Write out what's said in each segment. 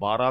12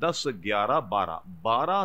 10, 11, 12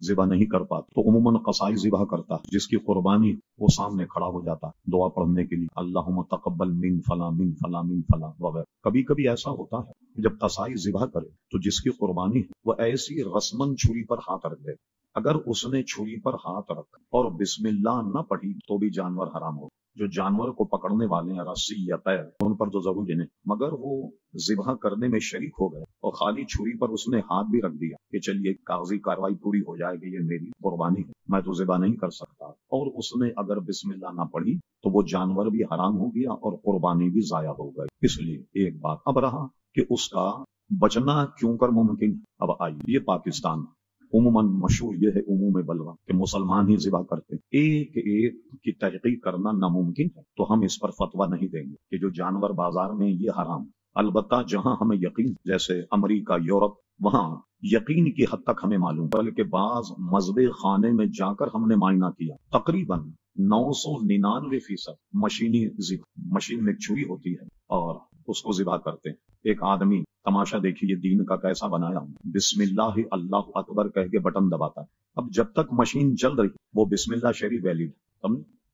ذبح نہیں کر پاتا تو عموماً قصائی ذبح کرتا ہے، جس کی قربانی وہ سامنے کھڑا ہو جاتا ہے دعا پڑھنے کے لیے، اللہم تقبل من فلاں من فلاں من فلاں وغیرہ۔ کبھی کبھی ایسا ہوتا ہے جب قصائی ذبح کرے تو جس کی قربانی ہے وہ ایسی رسماً چھری پر ہاتھ رکھ دے، اگر اس نے چھری پر ہاتھ رکھ اور بسم اللہ نہ پڑھی تو بھی جانور حرام ہو۔ جو جانور کو پکڑنے والے ہیں رسی یا پیر، ان پر تو ضروری نہیں، مگر وہ ذبح کرنے میں شریک ہو گئے اور خالی چھری پر اس نے ہاتھ بھی رکھ دیا کہ چلیے کاغذی کاروائی پوری ہو جائے گی، یہ میری قربانی ہے، میں تو ذبح نہیں کر سکتا، اور اس نے اگر بسم اللہ نہ پڑھی تو وہ جانور بھی حرام ہو گیا اور قربانی بھی ضائع ہو گئی۔ اس لیے ایک بات اب رہا کہ اس کا بچنا کیوں کر ممکن ہے۔ اب آئیے، یہ پاکستان عموماً مشہور یہ ہے عموم بلوا کہ مسلمان ہی ذبح کرتے ہیں، ایک ایک کی تحقیق کرنا ناممکن ہے، تو ہم اس پر فتویٰ نہیں دیں گے کہ جو جانور بازار میں یہ حرام۔ البتہ جہاں ہمیں یقین، جیسے امریکہ، یورپ، وہاں یقین کی حد تک ہمیں معلوم، بلکہ بعض مذبح خانے میں جا کر ہم نے معائنہ کیا، تقریباً 999% مشینی ذبح، مشین میں ایک چھری ہوتی ہے اور اس کو ذبح کرتے ہیں۔ ایک آدمی، تماشا دیکھیے دین کا کیسا بنایا ہوں، بسم اللہ اللہ اکبر کہہ کے بٹن دباتا ہے۔ اب جب تک مشین چل رہی وہ بسم اللہ شریف ویلڈ،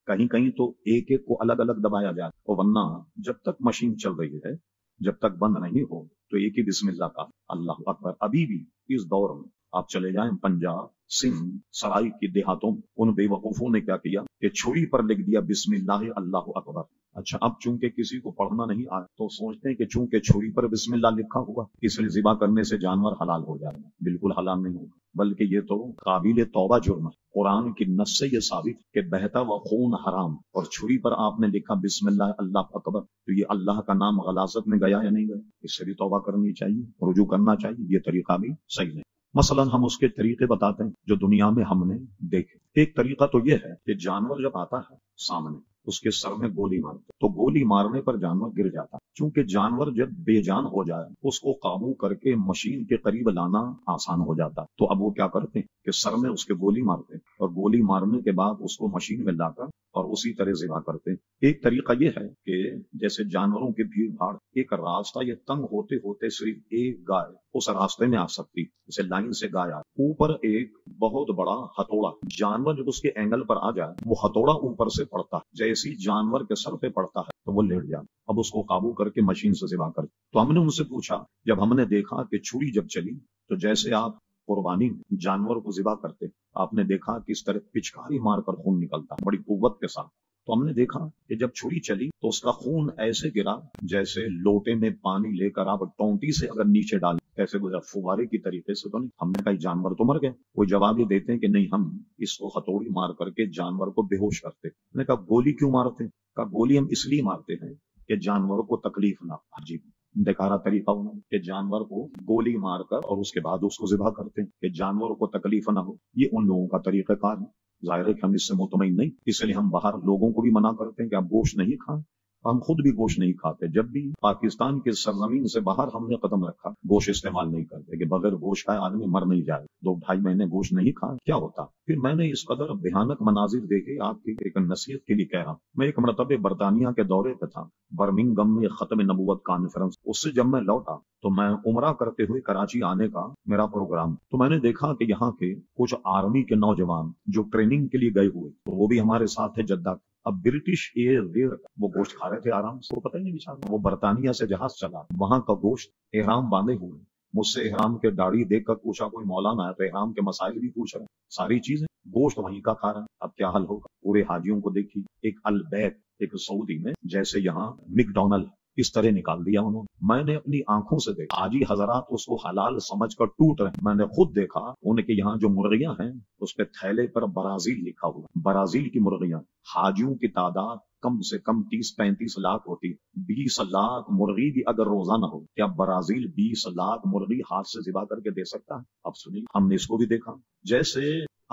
کہیں کہیں تو ایک ایک کو الگ الگ دبایا جائے، اور ورنہ جب تک مشین چل رہی ہے، جب تک بند نہیں ہو تو ایک ہی بسم اللہ کا اللہ اکبر۔ ابھی بھی اس دور میں آپ چلے جائیں پنجاب، سندھ، سرائی کی دیہاتوں میں، ان بے وقوفوں نے کیا کیا کہ چھری پر لکھ دیا بسم اللہ اللہ اکبر۔ اچھا، اب چونکہ کسی کو پڑھنا نہیں آیا تو سوچتے ہیں کہ چونکہ چھری پر بسم اللہ لکھا ہوا اس لیے ذبح کرنے سے جانور حلال ہو جائے گا۔ بالکل حلال نہیں ہوگا، بلکہ یہ تو قابل توبہ جرم ہے۔ قرآن کی نص سے یہ ثابت کہ بہتا و خون حرام، اور چھری پر آپ نے لکھا بسم اللہ اللہ اکبر، تو یہ اللہ کا نام غلاظت میں گیا یا نہیں گیا؟ اس سے بھی توبہ کرنی چاہیے، رجوع کرنا چاہیے، یہ طریقہ بھی صحیح نہیں۔ مثلا ہم اس کے طریقے بتاتے ہیں جو دنیا میں ہم نے دیکھے۔ ایک طریقہ تو یہ ہے کہ جانور جب آتا ہے سامنے، اس کے سر میں گولی مارتے تو گولی مارنے پر جانور گر جاتا، چونکہ جانور جب بے جان ہو جائے اس کو قابو کر کے مشین کے قریب لانا آسان ہو جاتا، تو اب وہ کیا کرتے ہیں کہ سر میں اس کے گولی مارتے، اور گولی مارنے کے بعد اس کو مشین میں لا کر اور اسی طرح ذبح کرتے ہیں۔ ایک طریقہ یہ ہے کہ جیسے جانوروں کی بھیڑ بھاڑ، ایک راستہ یہ تنگ ہوتے ہوتے صرف ایک گائے اس راستے میں آ سکتی، جیسے لائن سے گائے آ، اوپر ایک بہت بڑا ہتھوڑا، جانور جب اس کے اینگل پر آ جائے وہ ہتھوڑا اوپر سے پڑتا ہے، جیسی جانور کے سر پہ پڑتا ہے تو وہ لیٹ جاتا، اب اس کو قابو کر کے مشین سے ذبح کرتے۔ تو ہم نے ان سے پوچھا، جب ہم نے دیکھا کہ چھری جب چلی تو جیسے آپ قربانی جانور کو ذبح کرتے، آپ نے دیکھا کہ اس طرح پچکاری مار کر خون نکلتا بڑی قوت کے ساتھ، تو ہم نے دیکھا کہ جب چھری چلی تو اس کا خون ایسے گرا جیسے لوٹے میں پانی لے کر آپ ٹونٹی سے اگر نیچے ڈالیں ایسے گزرا، فوارے کی طریقے سے تو نہیں۔ ہم نے کہا جانور تو مر گئے، وہ جواب یہ دیتے ہیں کہ نہیں، ہم اس کو ہتھوڑی مار کر کے جانور کو بے ہوش کرتے۔ ہم نے کہا گولی کیوں مارتے؟ کہا گولی ہم اس لیے مارتے ہیں کہ جانور کو تکلیف نہ۔ عجیب بیکارہ طریقہ انہوں نے کہ جانور کو گولی مار کر اور اس کے بعد اس کو ذبح کرتے ہیں کہ جانور کو تکلیف نہ ہو، یہ ان لوگوں کا طریقہ کار ہے۔ ظاہر ہے کہ ہم اس سے مطمئن نہیں، اس لیے ہم باہر لوگوں کو بھی منع کرتے ہیں کہ آپ گوشت نہیں کھائیں، ہم خود بھی گوشت نہیں کھاتے۔ جب بھی پاکستان کے سرزمین سے باہر ہم نے قدم رکھا گوشت استعمال نہیں کرتے، کہ بغیر گوشت کھائے آدمی مر نہیں جائے، 2-2.5 مہینے گوشت نہیں کھائے کیا ہوتا۔ پھر میں نے اس قدر بھیانک مناظر دیکھے، آپ کی ایک نصیحت کے لیے کہہ رہا ہوں۔ میں ایک مرتبہ برطانیہ کے دورے پہ تھا، برمنگھم میں ختم نبوت کانفرنس، اس سے جب میں لوٹا تو میں عمرہ کرتے ہوئے کراچی آنے کا میرا پروگرام، تو میں نے دیکھا کہ یہاں کے کچھ آرمی کے نوجوان جو ٹریننگ کے لیے گئے ہوئے تو وہ بھی ہمارے ساتھ تھے جدہ۔ اب برٹش ایئر ویئر وہ گوشت کھا رہے تھے آرام سے، وہ پتہ ہی نہیں بیچارہ، وہ برطانیہ سے جہاز چلا، وہاں کا گوشت، احرام باندھے ہوئے، مجھ سے احرام کے داڑھی دیکھ کر پوچھا کوئی مولانا ہے تو احرام کے مسائل بھی پوچھ رہے ہیں، ساری چیزیں، گوشت وہیں کا کھا رہا ہے۔ اب کیا حل ہوگا؟ پورے حاجیوں کو دیکھی، ایک البیت، ایک سعودی میں جیسے یہاں میک ڈونلڈ اس طرح نکال دیا انہوں نے۔ میں نے اپنی آنکھوں سے دیکھا، حاجی حضرات اس کو حلال سمجھ کر ٹوٹ رہے ہیں۔ میں نے خود دیکھا ان کے یہاں جو مرغیاں ہیں اس پہ تھیلے پر برازیل لکھا ہوا، برازیل کی مرغیاں۔ حاجیوں کی تعداد کم سے کم 30-35 لاکھ ہوتی، 20 لاکھ مرغی بھی اگر روزہ نہ ہو، کیا برازیل 20 لاکھ مرغی ہاتھ سے ذبح کر کے دے سکتا ہے؟ اب سنیے، ہم نے اس کو بھی دیکھا۔ جیسے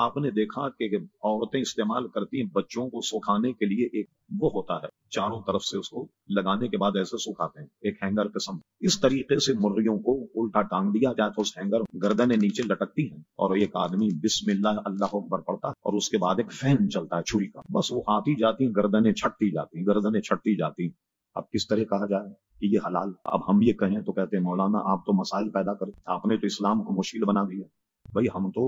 آپ نے دیکھا کہ عورتیں استعمال کرتی ہیں بچوں کو سکھانے کے لیے، ایک وہ ہوتا ہے چاروں طرف سے اس کو لگانے کے بعد ایسے سکھاتے ہیں، ایک ہینگر قسم، اس طریقے سے مرغیوں کو الٹا ٹانگ دیا جائے تو اس ہینگر گردنیں نیچے لٹکتی ہیں اور ایک آدمی بسم اللہ اللہ اکبر پڑھتا ہے اور اس کے بعد ایک فین چلتا ہے چھری کا، بس وہ آتی جاتی گردنیں چھٹتی جاتی، گردنیں چھٹتی جاتی۔ اب کس طرح کہا جائے کہ یہ حلال؟ اب ہم یہ کہیں تو کہتے ہیں مولانا آپ تو مسائل پیدا کرتے، آپ نے تو اسلام کو مشکل بنا دیا۔ بھائی ہم تو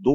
2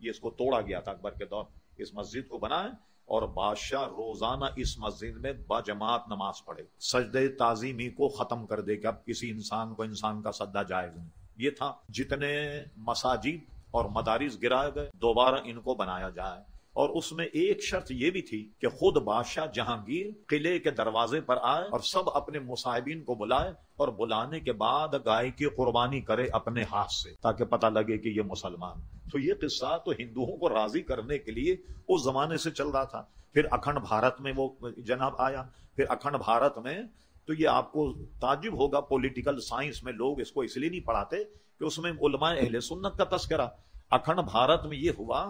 یہ اس کو توڑا گیا تھا اکبر کے دور، اس مسجد کو بنائے اور بادشاہ روزانہ اس مسجد میں باجماعت نماز پڑھے، سجدے تعظیمی کو ختم کر دے کہ اب کسی انسان کو انسان کا سجدہ جائز نہیں۔ یہ تھا جتنے مساجد اور مدارس گرائے گئے دوبارہ ان کو بنایا جائے، اور اس میں ایک شرط یہ بھی تھی کہ خود بادشاہ جہانگیر قلعے کے دروازے پر آئے اور سب اپنے مصاحبین کو بلائے، اور بلانے کے بعد گائے کی قربانی کرے اپنے ہاتھ سے تاکہ پتہ لگے کہ یہ مسلمان۔ تو یہ قصہ تو ہندوؤں کو راضی کرنے کے لیے اس زمانے سے چل رہا تھا۔ پھر اکھنڈ بھارت میں وہ جناب آیا، پھر اکھنڈ بھارت میں تو یہ آپ کو تعجب ہوگا، پولیٹیکل سائنس میں لوگ اس کو اس لیے نہیں پڑھاتے کہ اس میں علماء اہل سنت کا تذکرہ۔ اکھنڈ بھارت میں یہ ہوا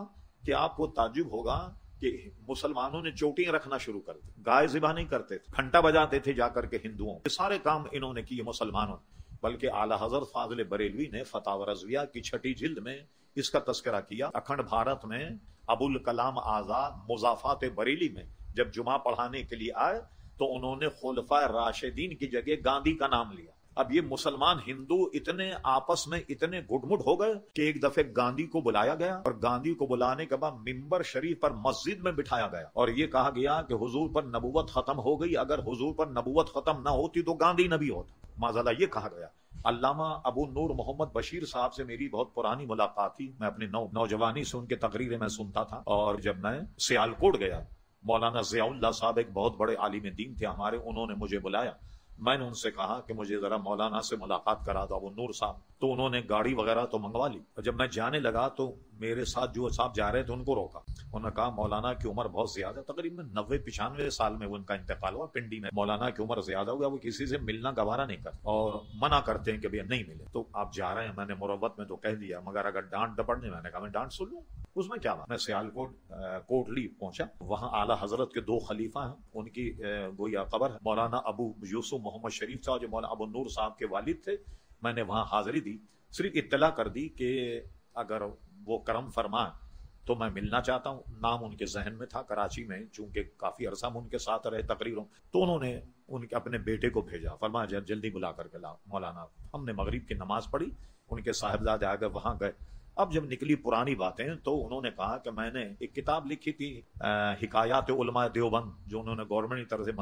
کہ آپ کو تعجب ہوگا کہ مسلمانوں نے چوٹیاں رکھنا شروع کر دی، گائے ذبح نہیں کرتے تھے، گھنٹا بجاتے تھے جا کر کے ہندوؤں، یہ سارے کام انہوں نے کیے مسلمانوں۔ بلکہ اعلی حضرت فاضل بریلوی نے فتاوی رضویہ کی 6 جلد میں اس کا تذکرہ کیا۔ اکھنڈ بھارت میں ابوالکلام آزاد مضافات بریلی میں جب جمعہ پڑھانے کے لیے آئے تو انہوں نے خلفائے راشدین کی جگہ گاندھی کا نام لیا۔ اب یہ مسلمان ہندو اتنے آپس میں اتنے گٹ مٹ ہو گئے کہ ایک دفعہ گاندھی کو بلایا گیا، اور گاندھی کو بلانے کے بعد ممبر شریف پر مسجد میں بٹھایا گیا اور یہ کہا گیا کہ حضور پر نبوت ختم ہو گئی، اگر حضور پر نبوت ختم نہ ہوتی تو گاندھی نبی ہوتا۔ معذاللہ یہ کہا گیا۔ علامہ ابو نور محمد بشیر صاحب سے میری بہت پرانی ملاقات تھی، میں اپنے نوجوانی سے ان کے تقریریں میں سنتا تھا، اور جب میں سیالکوٹ گیا مولانا ضیاء اللہ صاحب ایک بہت بڑے عالم دین تھے ہمارے، انہوں نے مجھے بلایا۔ میں نے ان سے کہا کہ مجھے ذرا مولانا سے ملاقات کرا دو، ابو نور صاحب، تو انہوں نے گاڑی وغیرہ تو منگوا لی، اور جب میں جانے لگا تو میرے ساتھ جو صاحب جا رہے تھے ان کو روکا۔ انہوں نے کہا مولانا کی عمر بہت زیادہ، تقریباً 90-95 سال میں ان کا انتقال ہوا پنڈی میں۔ مولانا کی عمر زیادہ ہوا، وہ کسی سے ملنا گوارا نہیں کرتے اور منع کرتے ہیں کہ بھئی نہیں ملے، تو آپ جا رہے ہیں۔ میں نے مروت میں تو کہہ دیا، مگر اگر ڈانٹ ڈپٹنے، میں نے کہا میں ڈانٹ سن لوں، اس میں کیا بات۔ میں سیالکوٹ کوٹلی پہنچا، وہاں اعلیٰ حضرت کے 2 خلیفہ ہیں، ان کی گویا قبر ہے۔ مولانا ابو یوسف محمد شریف صاحب جو مولانا ابو نور صاحب کے والد تھے، میں نے وہاں حاضری دی، صرف اطلاع کر دی کہ اگر وہ کرم فرمائیں تو میں ملنا چاہتا ہوں۔ نام ان کے ذہن میں تھا کراچی میں، چونکہ کافی عرصہ ہم ان کے ساتھ رہے تقریروں، تو انہوں نے ان کے اپنے بیٹے کو بھیجا، فرمایا جلدی بلا کر کے لاؤ مولانا۔ ہم نے مغرب کی نماز پڑھی، ان کے صاحبزادے آ گئے، وہاں گئے۔ اب جب نکلی پرانی باتیں تو انہوں نے کہا کہ میں نے ایک کتاب لکھی تھی حکایات علماء دیوبند، جو انہوں نے گورنمنٹ کی طرف سے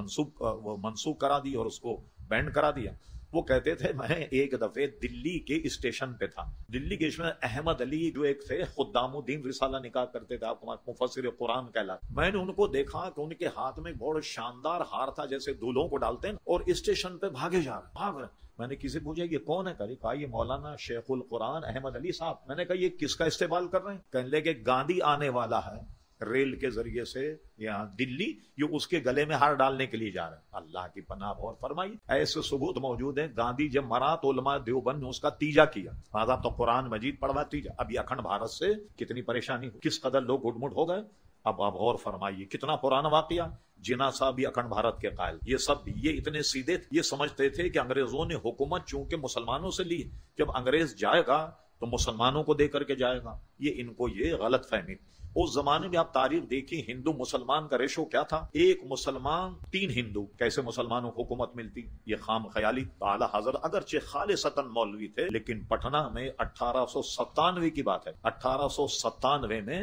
منسوخ کرا دی اور اس کو بینڈ کرا دیا۔ وہ کہتے تھے میں ایک دفعہ دلی کے اسٹیشن پہ تھا، دلی کے اسٹیشن احمد علی جو ایک تھے خدام الدین رسالہ نکال کرتے تھے، آپ کو مفسر قرآن کہلاتے، میں نے ان کو دیکھا کہ ان کے ہاتھ میں بہت شاندار ہار تھا جیسے دولہوں کو ڈالتے ہیں، اور اسٹیشن پہ بھاگے جا رہے۔ میں نے کسی پوچھا یہ کون ہے؟ کہا یہ مولانا شیخ القرآن احمد علی صاحب۔ میں نے کہا یہ کس کا استقبال کر رہے ہیں؟ کہنے لگے گاندھی آنے والا ہے ریل کے ذریعے سے یہاں دلی، یہ اس کے گلے میں ہار ڈالنے کے لیے جا رہے ہیں۔ اللہ کی پناہ اور فرمائی، ایسے ثبوت موجود ہیں۔ گاندھی جب مرا تو علماء دیوبند نے اس کا تیجا کیا، آزاد تو قرآن مجید پڑھوا تیجا۔ اب یہ اکھنڈ بھارت سے کتنی پریشانی ہوئی، کس قدر لوگ گٹ مٹ ہو گئے۔ اب آپ غور فرمائیے کتنا پرانا واقعہ۔ جناح صاحب بھی اکھنڈ بھارت کے قائل، یہ سب یہ اتنے سیدھے تھے، یہ سمجھتے تھے کہ انگریزوں نے حکومت چونکہ مسلمانوں سے لی، جب انگریز جائے گا تو مسلمانوں کو دے کر کے جائے گا، یہ ان کو یہ غلط فہمی۔ اس زمانے میں آپ تاریخ دیکھیں، ہندو مسلمان کا ریشو کیا تھا؟ 1 مسلمان 3 ہندو۔ کیسے مسلمانوں کو حکومت ملتی؟ یہ خام خیالی۔ اعلیٰ حضرت اگرچہ خالصتاً مولوی تھے، لیکن پٹنہ میں 1897 کی بات ہے، 1897 میں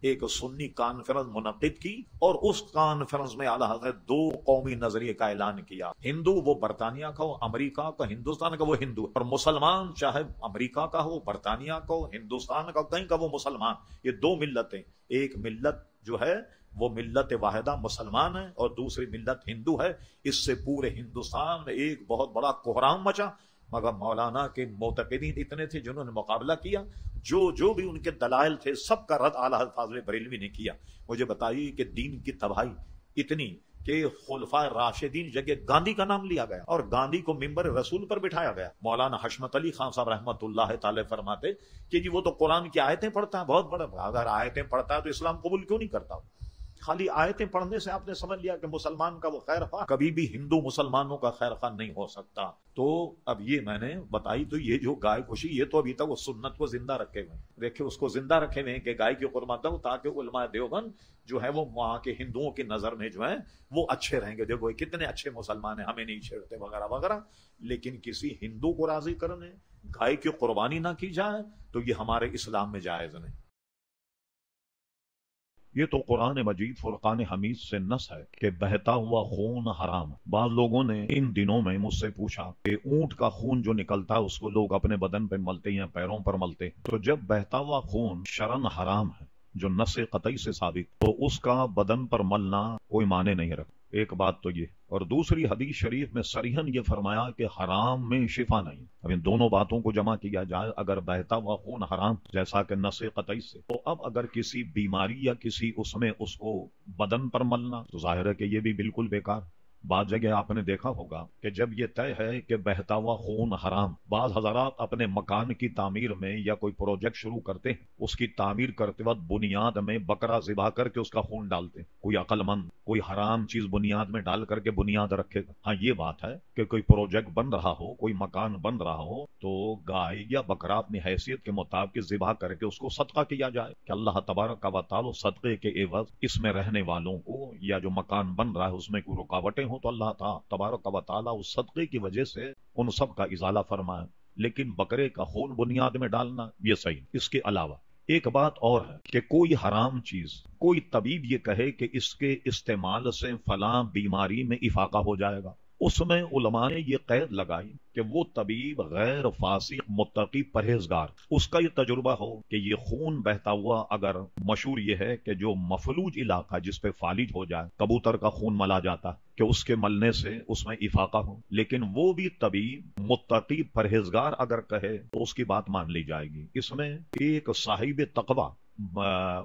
ایک سنی کانفرنس منعقد کی، اور اس کانفرنس میں اعلیٰ حضرت 2 قومی نظریے کا اعلان کیا۔ ہندو وہ برطانیہ کا ہو، امریکہ کا، ہندوستان کا وہ ہندو، اور مسلمان چاہے امریکہ کا ہو، برطانیہ کا ہو، ہندوستان کا، کہیں کا وہ مسلمان۔ یہ 2 ملتیں، ایک ملت جو ہے وہ ملت واحدہ مسلمان ہے، اور دوسری ملت ہندو ہے۔ اس سے پورے ہندوستان میں ایک بہت بڑا کوہرام مچا، مگر مولانا کے معتقدین اتنے تھے جنہوں نے مقابلہ کیا، جو بھی ان کے دلائل تھے سب کا رد اعلیٰ حضرت فاضل بریلوی نے کیا۔ مجھے بتائیے کہ دین کی تباہی اتنی کہ خلفائے راشدین جگہ گاندھی کا نام لیا گیا، اور گاندھی کو ممبر رسول پر بٹھایا گیا۔ مولانا حشمت علی خان صاحب رحمۃ اللہ تعالی فرماتے کہ جی وہ تو قرآن کی آیتیں پڑھتا ہے، بہت بڑا، اگر آیتیں پڑھتا ہے تو اسلام قبول کیوں نہیں کرتا؟ خالی آیتیں پڑھنے سے آپ نے سمجھ لیا کہ مسلمان کا وہ خیر خواہ، کبھی بھی ہندو مسلمانوں کا خیر خواہ نہیں ہو سکتا۔ تو اب یہ میں نے بتائی، تو یہ جو گائے کشی، یہ تو ابھی تک وہ سنت کو زندہ رکھے ہوئے ہیں، دیکھیں اس کو زندہ رکھے ہوئے ہیں کہ گائے کی قربان دو، تاکہ علماء دیوبند جو ہے وہ وہاں کے ہندوؤں کی نظر میں جو ہے وہ اچھے رہیں گے، دیکھو کتنے اچھے مسلمان ہیں، ہمیں نہیں چھیڑتے وغیرہ وغیرہ۔ لیکن کسی ہندو کو راضی کرنے گائے کی قربانی نہ کی جائے تو یہ ہمارے اسلام میں جائز نہیں۔ یہ تو قرآن مجید فرقان حمید سے نص ہے کہ بہتا ہوا خون حرام۔ بعض لوگوں نے ان دنوں میں مجھ سے پوچھا کہ اونٹ کا خون جو نکلتا ہے اس کو لوگ اپنے بدن پہ ملتے یا پیروں پر ملتے، تو جب بہتا ہوا خون شرعاً حرام ہے جو نص قطعی سے ثابت، تو اس کا بدن پر ملنا کوئی معنی نہیں رکھتا۔ ایک بات تو یہ، اور دوسری حدیث شریف میں صریحاً یہ فرمایا کہ حرام میں شفا نہیں۔ اب ان دونوں باتوں کو جمع کیا جائے، اگر بہتا ہوا خون حرام جیسا کہ نص قطعی سے، تو اب اگر کسی بیماری یا کسی اس میں اس کو بدن پر ملنا تو ظاہر ہے کہ یہ بھی بالکل بیکار۔ بعض جگہ آپ نے دیکھا ہوگا کہ جب یہ طے ہے کہ بہتا ہوا خون حرام، بعض حضرات اپنے مکان کی تعمیر میں یا کوئی پروجیکٹ شروع کرتے ہیں، اس کی تعمیر کرتے وقت بنیاد میں بکرا ذبح کر کے اس کا خون ڈالتے ہیں۔ کوئی عقل مند کوئی حرام چیز بنیاد میں ڈال کر کے بنیاد رکھے گا؟ ہاں یہ بات ہے کہ کوئی پروجیکٹ بن رہا ہو، کوئی مکان بن رہا ہو، تو گائے یا بکرا اپنی حیثیت کے مطابق ذبح کر کے اس کو صدقہ کیا جائے کہ اللہ تبارک و تعالی صدقے کے عوض اس میں رہنے والوں کو یا جو مکان بن رہا ہے اس میں کوئی رکاوٹیں ہوں تو اللہ تبارک و تعالی اس صدقے کی وجہ سے ان سب کا ازالہ فرمائے۔ لیکن بکرے کا خون بنیاد میں ڈالنا یہ صحیح۔ اس کے علاوہ ایک بات اور ہے کہ کوئی حرام چیز، کوئی طبیب یہ کہے کہ اس کے استعمال سے فلاں بیماری میں افاقہ ہو جائے گا، اس میں علماء نے یہ قید لگائی کہ وہ طبیب غیر فاسق متقی پرہیزگار، اس کا یہ تجربہ ہو کہ یہ خون بہتا ہوا، اگر مشہور یہ ہے کہ جو مفلوج علاقہ جس پہ فالج ہو جائے، کبوتر کا خون ملا جاتا کہ اس کے ملنے سے اس میں افاقہ ہو، لیکن وہ بھی طبیب متقی پرہیزگار اگر کہے تو اس کی بات مان لی جائے گی۔ اس میں ایک صاحب تقوی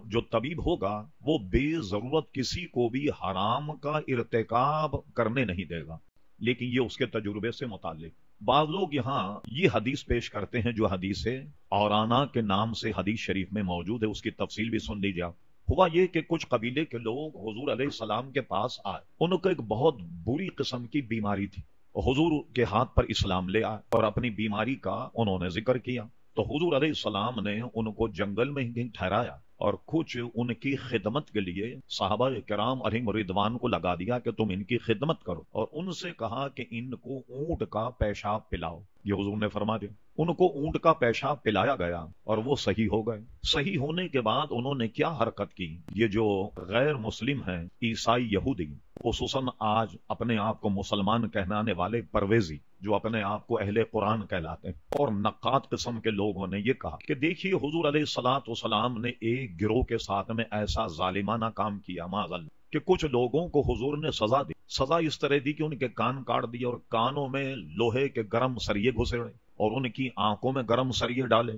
جو طبیب ہوگا وہ بے ضرورت کسی کو بھی حرام کا ارتکاب کرنے نہیں دے گا، لیکن یہ اس کے تجربے سے متعلق۔ بعض لوگ یہاں یہ حدیث پیش کرتے ہیں جو حدیث اورانا کے نام سے حدیث شریف میں موجود ہے، اس کی تفصیل بھی سن لیجیے۔ ہوا یہ کہ کچھ قبیلے کے لوگ حضور علیہ السلام کے پاس آئے، ان کو ایک بہت بری قسم کی بیماری تھی، حضور کے ہاتھ پر اسلام لے آئے اور اپنی بیماری کا انہوں نے ذکر کیا، تو حضور علیہ السلام نے ان کو جنگل میں ہی ٹھہرایا اور کچھ ان کی خدمت کے لیے صحابہ کرام علیہم رضوان کو لگا دیا کہ تم ان کی خدمت کرو، اور ان سے کہا کہ ان کو اونٹ کا پیشاب پلاؤ۔ یہ حضور نے فرما دیا، ان کو اونٹ کا پیشاب پلایا گیا اور وہ صحیح ہو گئے۔ صحیح ہونے کے بعد انہوں نے کیا حرکت کی، یہ جو غیر مسلم ہیں، عیسائی یہودی، خصوصاً آج اپنے آپ کو مسلمان کہلانے والے پرویزی جو اپنے آپ کو اہل قرآن کہلاتے ہیں، اور نقاد قسم کے لوگوں نے یہ کہا کہ دیکھیے حضور علیہ الصلوۃ والسلام نے ایک گروہ کے ساتھ میں ایسا ظالمانہ کام کیا معاذ اللہ کہ کچھ لوگوں کو حضور نے سزا دی۔ سزا اس طرح دی کہ ان کے کان کاٹ دیے اور کانوں میں لوہے کے گرم سریے گھسیڑے اور ان کی آنکھوں میں گرم سریے ڈالے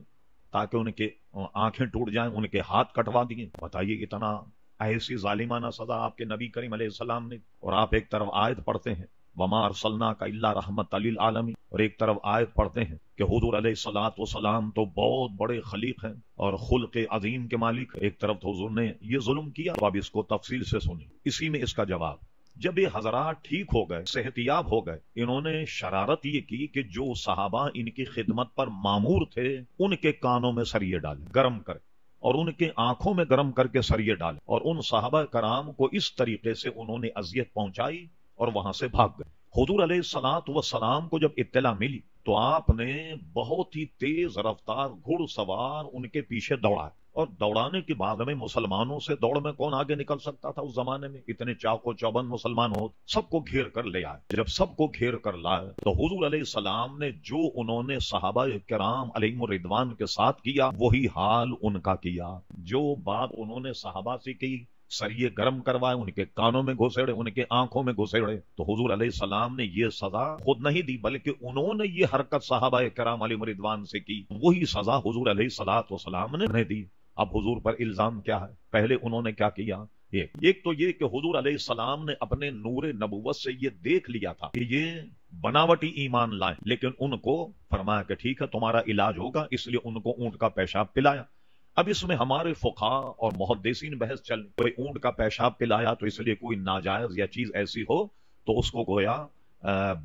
تاکہ ان کے آنکھیں ٹوٹ جائیں، ان کے ہاتھ کٹوا دیے۔ بتائیے اتنا ایسی ظالمانہ سزا آپ کے نبی کریم علیہ السلام نے، اور آپ ایک طرف آیت پڑھتے ہیں وما ارسلناک الا رحمت للعالمین، اور ایک طرف آیت پڑھتے ہیں کہ حضور علیہ الصلوۃ والسلام تو بہت بڑے خلیق ہیں اور خلق عظیم کے مالک ہیں۔ ایک طرف تو حضور نے یہ ظلم کیا، تو اب اس کو تفصیل سے سنیں۔ اسی میں اس کا جواب، جب یہ حضرات ٹھیک ہو گئے، صحتیاب ہو گئے، انہوں نے شرارت یہ کی کہ جو صحابہ ان کی خدمت پر مامور تھے ان کے کانوں میں سریے ڈالے گرم کر، اور ان کے آنکھوں میں گرم کر کے سریے ڈالے، اور ان صحابہ کرام کو اس طریقے سے انہوں نے اذیت پہنچائی اور وہاں سے بھاگ گئے۔ حضور علیہ الصلوۃ والسلام کو جب اطلاع ملی تو آپ نے بہت ہی تیز رفتار گھڑ سوار ان کے پیچھے دوڑا، اور دوڑانے کے بعد میں مسلمانوں سے دوڑ میں کون آگے نکل سکتا تھا اس زمانے میں، اتنے چاق و چوبند مسلمان ہو، سب کو گھیر کر لے آئے۔ جب سب کو گھیر کر لائے تو حضور علیہ السلام نے جو انہوں نے صحابہ کرام علیہم رضوان کے ساتھ کیا وہی حال ان کا کیا۔ جو بات انہوں نے صحابہ سے کی، سریے گرم کروائے، ان کے کانوں میں گھسیڑے، ان کے آنکھوں میں گھسیڑے، تو حضور علیہ السلام نے یہ سزا خود نہیں دی بلکہ انہوں نے یہ حرکت صحابہ کرام علیہم رضوان سے کی، وہی سزا حضور علیہ الصلوۃ والسلام نے دی۔ اب حضور پر الزام کیا ہے؟ پہلے انہوں نے کیا کیا؟ ایک تو یہ کہ حضور علیہ السلام نے اپنے نور نبوت سے یہ دیکھ لیا تھا کہ یہ بناوٹی ایمان لائیں، لیکن ان کو فرمایا کہ ٹھیک ہے تمہارا علاج ہوگا، اس لیے ان کو اونٹ کا پیشاب پلایا۔ اب اس میں ہمارے فقہاء اور محدثین بحث چل، کوئی اونٹ کا پیشاب پلایا تو اس لیے کوئی ناجائز یا چیز ایسی ہو تو اس کو گویا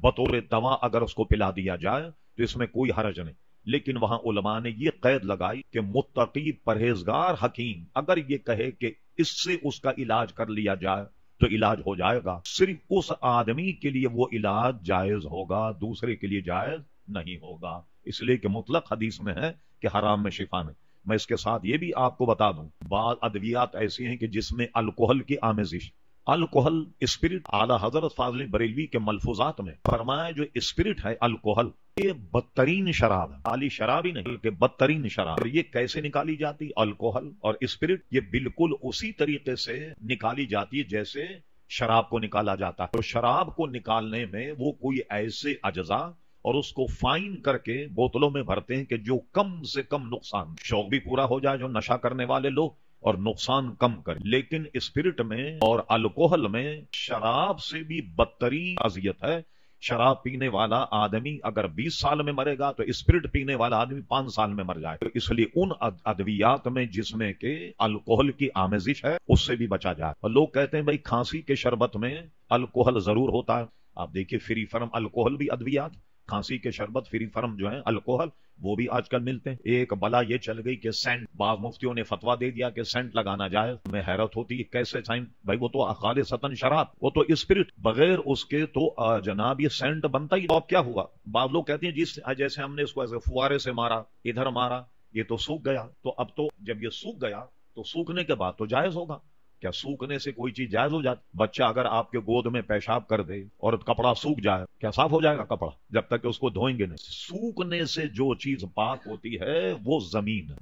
بطور دوا اگر اس کو پلا دیا جائے تو اس میں کوئی حرج نہیں، لیکن وہاں علماء نے یہ قید لگائی کہ متقی پرہیزگار حکیم اگر یہ کہے کہ اس سے اس کا علاج کر لیا جائے تو علاج ہو جائے گا، صرف اس آدمی کے لیے وہ علاج جائز ہوگا، دوسرے کے لیے جائز نہیں ہوگا، اس لیے کہ مطلق حدیث میں ہے کہ حرام میں شفا نہیں۔ میں اس کے ساتھ یہ بھی آپ کو بتا دوں، بعض ادویات ایسی ہیں کہ جس میں الکوہل کی آمیزش، الکوہل اسپرٹ، اعلیٰ حضرت فاضل بریلوی کے ملفوظات میں فرمایا جو اسپرٹ ہے الکوہل، یہ بدترین شراب ہے، خالی شراب ہی نہیں بلکہ بدترین شراب۔ یہ کیسے نکالی جاتی؟ الکوہل اور اسپرٹ یہ بالکل اسی طریقے سے نکالی جاتی ہے جیسے شراب کو نکالا جاتا ہے۔ تو شراب کو نکالنے میں وہ کوئی ایسے اجزاء اور اس کو فائن کر کے بوتلوں میں بھرتے ہیں کہ جو کم سے کم نقصان، شوق بھی پورا ہو جائے جو نشہ کرنے والے لوگ اور نقصان کم کرے۔ لیکن اسپرٹ میں اور الکوہل میں شراب سے بھی بدترین اذیت ہے۔ شراب پینے والا آدمی اگر 20 سال میں مرے گا تو اسپرٹ پینے والا آدمی 5 سال میں مر جائے گا۔ اس لیے ان ادویات میں جس میں کہ الکوہل کی آمیزش ہے اس سے بھی بچا جائے۔ اور لوگ کہتے ہیں بھائی کھانسی کے شربت میں الکوہل ضرور ہوتا ہے، آپ دیکھیے فری فرم الکوہل بھی ادویات، کھانسی کے شربت فری فرم جو ہے الکوہل وہ بھی آج کل ملتے ہیں۔ ایک بلا یہ چل گئی کہ سینٹ، بعض مفتیوں نے فتوا دے دیا کہ سینٹ لگانا جائے، میں حیرت ہوتی ہے کیسے سینٹ؟ بھائی وہ تو خالصتاً شراب، وہ تو اسپرٹ، بغیر اس کے تو جناب یہ سینٹ بنتا ہی۔ تو اب کیا ہوا؟ بعض لوگ کہتے ہیں جس جیسے ہم نے اس کو ایسے فوارے سے مارا، ادھر مارا، یہ تو سوکھ گیا، تو اب تو جب یہ سوکھ گیا تو سوکھنے کے بعد تو جائز ہوگا۔ کیا سوکھنے سے کوئی چیز جائز ہو جاتی؟ بچہ اگر آپ کے گود میں پیشاب کر دے اور کپڑا سوکھ جائے، کیا صاف ہو جائے گا کپڑا؟ جب تک کہ اس کو دھوئیں گے نہیں۔ سوکھنے سے جو چیز پاک ہوتی ہے وہ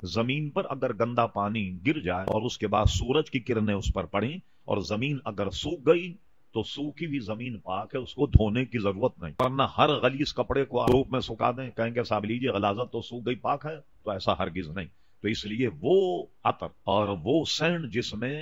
زمین پر اگر گندا پانی گر جائے اور اس کے بعد سورج کی کرنیں اس پر پڑیں اور زمین اگر سوکھ گئی تو سوکھی ہوئی زمین پاک ہے، اس کو دھونے کی ضرورت نہیں۔ ورنہ ہر غلیظ کپڑے کو دھوپ میں سکھا دیں، کہیں گے صاحب لیجیے غلاظت تو سوکھ گئی پاک ہے، تو ایسا ہرگز نہیں۔ تو اس لیے وہ عطر اور وہ سینٹ جس میں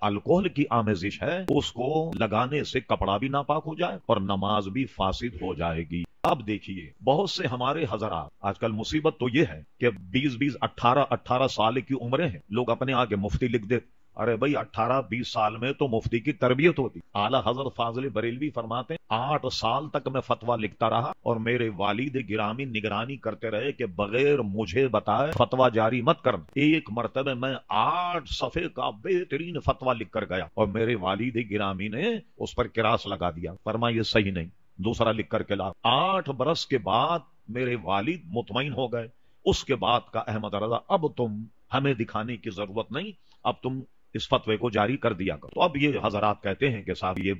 الکوہل کی آمیزش ہے اس کو لگانے سے کپڑا بھی ناپاک ہو جائے اور نماز بھی فاسد ہو جائے گی۔ اب دیکھیے بہت سے ہمارے حضرات، آج کل مصیبت تو یہ ہے کہ 20 18 سال کی عمریں ہیں، لوگ اپنے آگے مفتی لکھ دیتے۔ ارے بھائی 18-20 سال میں تو مفتی کی تربیت ہوتی۔ اعلیٰ حضرت فاضل بریلوی فرماتے ہیں 8 سال تک میں فتویٰ لکھتا رہا اور میرے والد گرامی نگرانی کرتے رہے کہ بغیر مجھے بتائے فتویٰ جاری مت کرنا۔ ایک مرتبہ میں 8 صفحے کا بہترین فتویٰ لکھ کر گیا اور میرے والد گرامی نے اس پر کراس لگا دیا، فرمایا یہ صحیح نہیں، دوسرا لکھ کر کے لا۔ 8 برس کے بعد میرے والد مطمئن ہو گئے۔ اس کے بعد کا احمد رضا اب تم ہمیں دکھانے کی ضرورت نہیں، اب تم اس فتوے کو جاری کر دیا کرو۔ تو اب یہ حضرات کہتے ہیں کہ صاحب یہ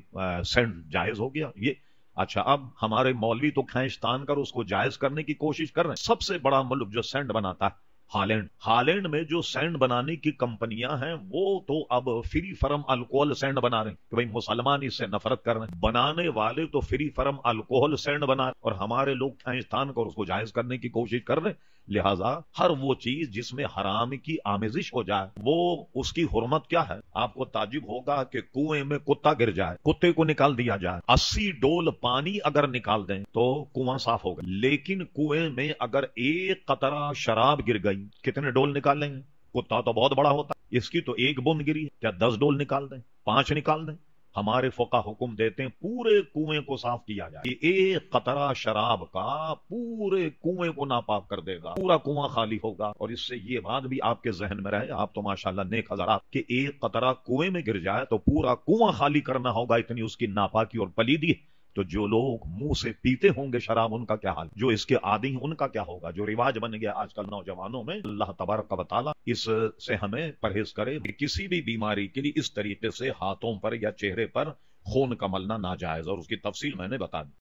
سینٹ جائز ہو گیا۔ یہ اچھا، اب ہمارے مولوی تو کھینچ تان کر اس کو جائز کرنے کی کوشش کر رہے ہیں۔ سب سے بڑا ملک جو سینٹ بناتا ہے ہالینڈ میں جو سینٹ بنانے کی کمپنیاں ہیں وہ تو اب فری فرم الکوہل سینٹ بنا رہے ہیں کہ بھائی مسلمان اس سے نفرت کر رہے ہیں۔ بنانے والے تو فری فرم الکوہل سینٹ بنا رہے ہیں اور ہمارے لوگ کھینچ تان کر اس کو جائز کرنے کی کوشش کر رہے ہیں۔ لہذا ہر وہ چیز جس میں حرام کی آمیزش ہو جائے وہ اس کی حرمت کیا ہے؟ آپ کو تعجب ہوگا کہ کنویں میں کتا گر جائے، کتے کو نکال دیا جائے، 80 ڈول پانی اگر نکال دیں تو کنواں صاف ہوگا، لیکن کنویں میں اگر ایک قطرہ شراب گر گئی کتنے ڈول نکال لیں گے؟ کتا تو بہت بڑا ہوتا ہے، اس کی تو ایک بوند گری، کیا 10 ڈول نکال دیں، 5 نکال دیں؟ ہمارے فقہ حکم دیتے ہیں پورے کنویں کو صاف کیا جائے۔ ایک قطرہ شراب کا پورے کنویں کو ناپاک کر دے گا، پورا کنواں خالی ہوگا۔ اور اس سے یہ بات بھی آپ کے ذہن میں رہے، آپ تو ماشاءاللہ نیک حضرات، کہ ایک قطرہ کنویں میں گر جائے تو پورا کنواں خالی کرنا ہوگا، اتنی اس کی ناپاکی اور پلیدی ہے۔ تو جو لوگ منہ سے پیتے ہوں گے شراب ان کا کیا حال، جو اس کے عادی ہیں ان کا کیا ہوگا، جو رواج بن گیا آج کل نوجوانوں میں۔ اللہ تبارک و تعالیٰ اس سے ہمیں پرہیز کرے کہ کسی بھی بیماری کے لیے اس طریقے سے ہاتھوں پر یا چہرے پر خون کا ملنا ناجائز، اور اس کی تفصیل میں نے بتا دی۔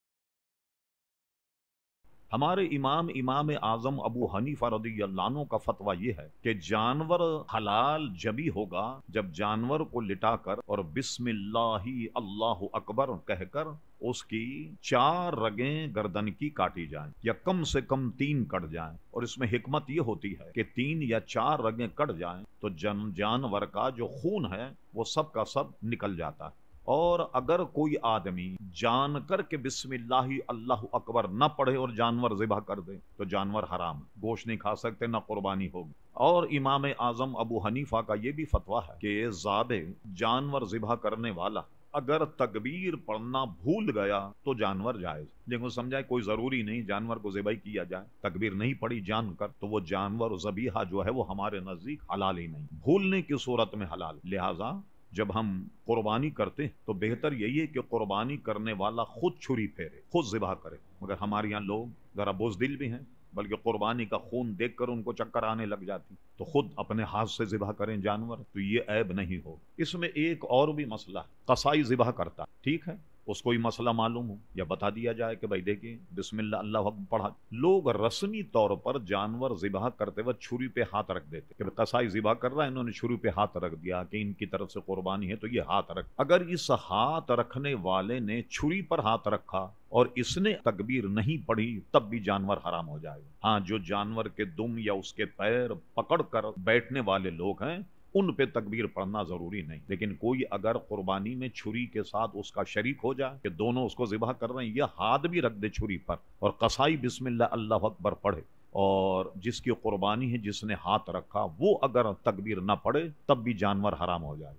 ہمارے امام اعظم ابو حنیفہ رضی اللہ عنہ کا فتویٰ یہ ہے کہ جانور حلال جبھی ہوگا جب جانور کو لٹا کر اور بسم اللہ اللہ اکبر کہہ کر اس کی 4 رگیں گردن کی کاٹی جائیں یا کم سے کم 3 کٹ جائیں۔ اور اس میں حکمت یہ ہوتی ہے کہ 3 یا 4 رگیں کٹ جائیں تو جانور کا جو خون ہے وہ سب کا سب نکل جاتا ہے۔ اور اگر کوئی آدمی جان کر کے بسم اللہ اللہ اکبر نہ پڑھے اور جانور ذبح کر دے تو جانور حرام، گوشت نہیں کھا سکتے، نہ قربانی ہوگی۔ اور امام اعظم ابو حنیفہ کا یہ بھی فتویٰ ہے کہ ذابح جانور ذبح کرنے والا اگر تکبیر پڑھنا بھول گیا تو جانور جائز۔ لیکن سمجھائے کوئی ضروری نہیں جانور کو ذبح کیا جائے، تکبیر نہیں پڑھی جان کر تو وہ جانور ذبیحہ جو ہے وہ ہمارے نزدیک حلال ہی نہیں، بھولنے کی صورت میں حلال۔ لہذا جب ہم قربانی کرتے ہیں تو بہتر یہی ہے کہ قربانی کرنے والا خود چھری پھیرے، خود ذبح کرے۔ مگر ہمارے یہاں لوگ ذرا بزدل بھی ہیں، بلکہ قربانی کا خون دیکھ کر ان کو چکر آنے لگ جاتی، تو خود اپنے ہاتھ سے ذبح کریں جانور تو یہ عیب نہیں ہو۔ اس میں ایک اور بھی مسئلہ ہے، قصائی ذبح کرتا، ٹھیک ہے، اس کو یہ مسئلہ معلوم ہو یا بتا دیا جائے کہ بھائی دیکھیں بسم اللہ اللہ اکبر پڑھا، لوگ رسمی طور پر جانور ذبح کرتے وقت چھری پہ ہاتھ رکھ دیتے کہ قصائی ذبح کر رہا ہے، انہوں نے چھری پہ ہاتھ رکھ دیا کہ ان کی طرف سے قربانی ہے تو یہ ہاتھ رکھ، اگر اس ہاتھ رکھنے والے نے چھری پر ہاتھ رکھا اور اس نے تکبیر نہیں پڑھی تب بھی جانور حرام ہو جائے گا۔ ہاں، جو جانور کے دم یا اس کے پیر پکڑ کر بیٹھنے والے لوگ ہیں ان پہ تکبیر پڑھنا ضروری نہیں، لیکن کوئی اگر قربانی میں چھری کے ساتھ اس کا شریک ہو جائے کہ دونوں اس کو ذبح کر رہے ہیں، یہ ہاتھ بھی رکھ دے چھری پر اور قصائی بسم اللہ اللہ اکبر پڑھے، اور جس کی قربانی ہے جس نے ہاتھ رکھا وہ اگر تکبیر نہ پڑھے تب بھی جانور حرام ہو جائے۔